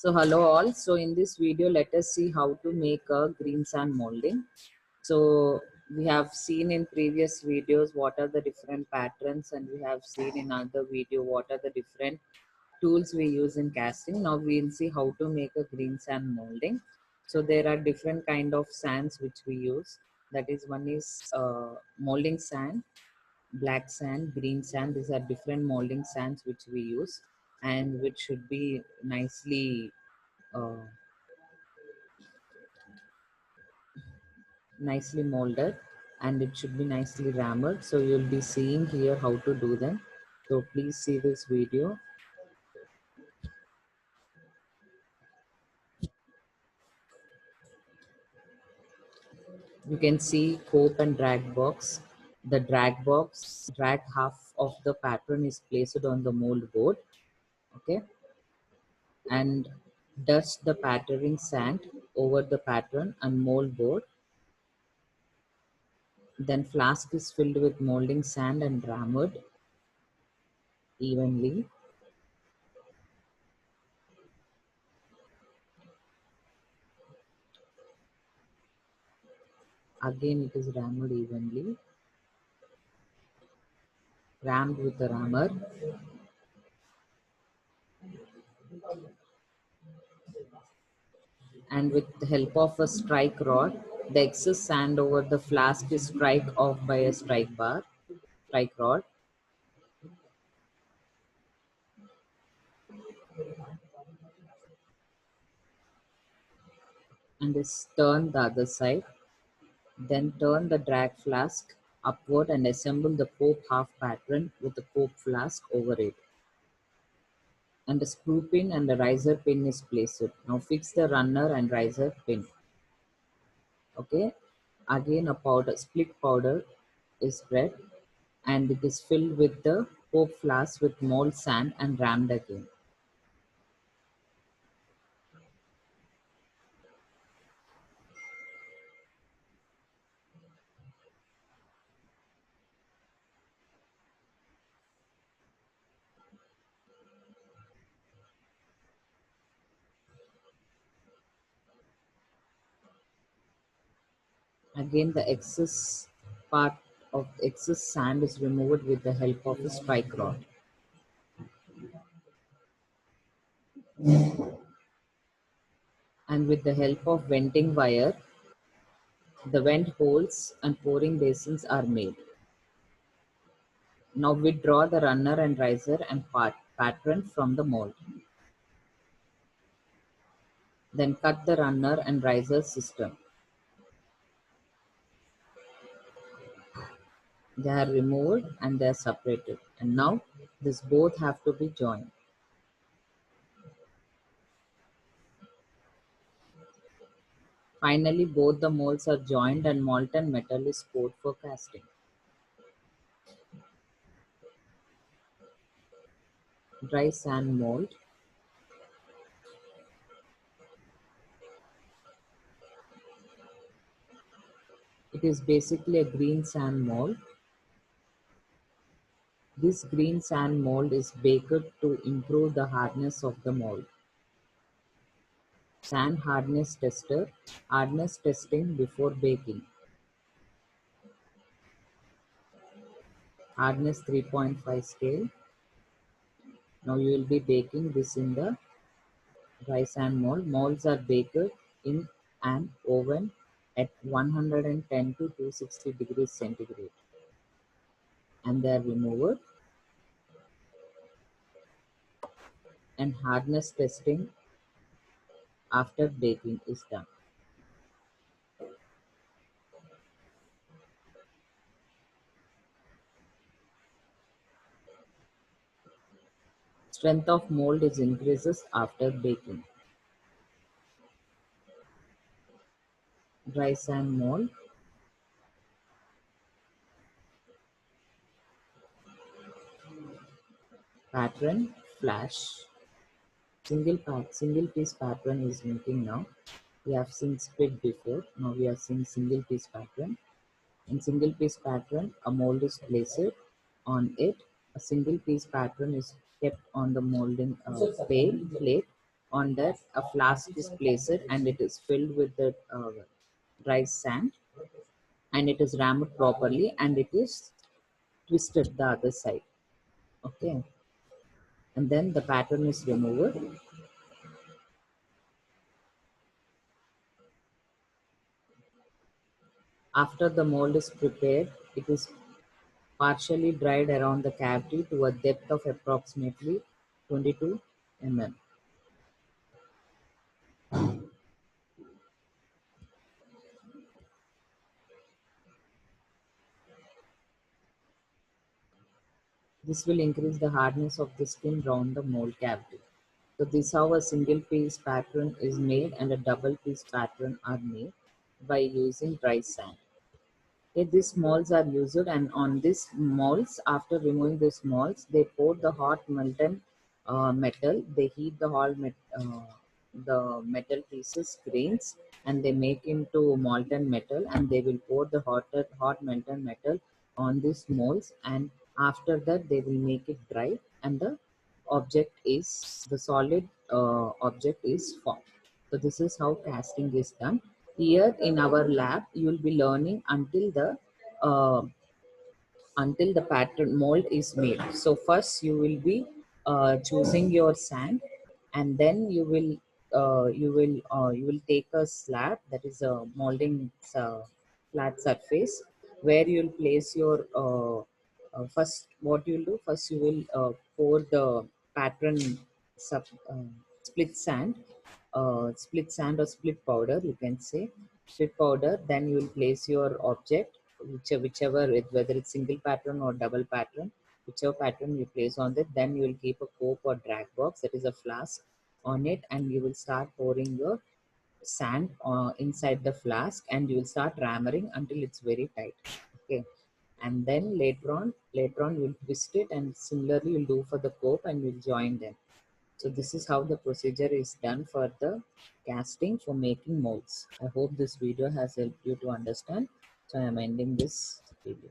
So hello all. So in this video, let us see how to make a green sand molding. So we have seen in previous videos what are the different patterns, and we have seen in another video what are the different tools we use in casting. Now we'll see how to make a green sand molding. So there are different kind of sands which we use. That is, one is molding sand, black sand, green sand. These are different molding sands which we use, and which should be uh, nicely molded, and it should be nicely rammed. So you'll be seeing here how to do them. So please see this video. You can see cope and drag box. The drag half of the pattern is placed on the mold board. Okay, and dust the patterning sand over the pattern and mold board. Then flask is filled with molding sand and rammed evenly. Again it is rammed evenly, rammed with the rammer. And with the help of a strike rod, the excess sand over the flask is strike off by a strike rod, and is turned the other side. Then turn the drag flask upward and assemble the cope half pattern with the cope flask over it. And a screw pin and a riser pin is placed. Now fix the runner and riser pin. Okay. Again a split powder is spread, and it is filled with the cope flask with mold sand and rammed again. Again, the part of excess sand is removed with the help of a strike rod. And with the help of venting wire, the vent holes and pouring basins are made. Now withdraw the runner and riser and pattern from the mold. Then cut the runner and riser system. They are removed and they are separated. And now these both have to be joined. Finally, both the molds are joined and molten metal is poured for casting. Dry sand mold. It is basically a green sand mold. This green sand mold is baked to improve the hardness of the mold. Sand hardness tester. Hardness testing before baking. Hardness 3.5 scale. Now you will be baking this in the dry sand mold. Molds are baked in an oven at 110 to 260 degrees centigrade, and they are removed, and hardness testing after baking is done. Strength of mold is increases after baking. Dry sand mold. Pattern flash. Single piece pattern is making now. We have seen split before. Now we are seeing single piece pattern. In single piece pattern, a mold is placed on it. A single piece pattern is kept on the molding plate. On that, a flask is placed and it is filled with the dry sand, and it is rammed properly and it is twisted the other side. Okay, and then the pattern is removed. After the mold is prepared, it is partially dried around the cavity to a depth of approximately 22 mm. This will increase the hardness of the skin around the mold cavity. So this is how a single piece pattern is made and a double piece pattern are made by using dry sand. Okay, these molds are used, and on these molds, after removing these molds, they pour the hot molten metal. They heat the metal pieces, grains, and they make into molten metal. And they will pour the hot molten metal on these molds, and after that, they will make it dry, and the solid object is formed. So this is how casting is done. Here in our lab, you will be learning uh, until the pattern mold is made. So first you will be choosing your sand, and then you will take a slab, that is a molding flat surface, where you will place your first. What you will do first, you will pour the pattern sub, uh, split sand, split sand or split powder, you can say split powder. Then you will place your object, whichever whether it's single pattern or double pattern, whichever pattern you place on it. Then you will keep a cope or drag box, that is a flask, on it, and you will start pouring your sand inside the flask, and you will start rammering until it's very tight. Okay, and then later on you will twist it, and similarly you'll do for the cope, and you'll join them. So this is how the procedure is done for the casting for making molds. I hope this video has helped you to understand. So I am ending this video.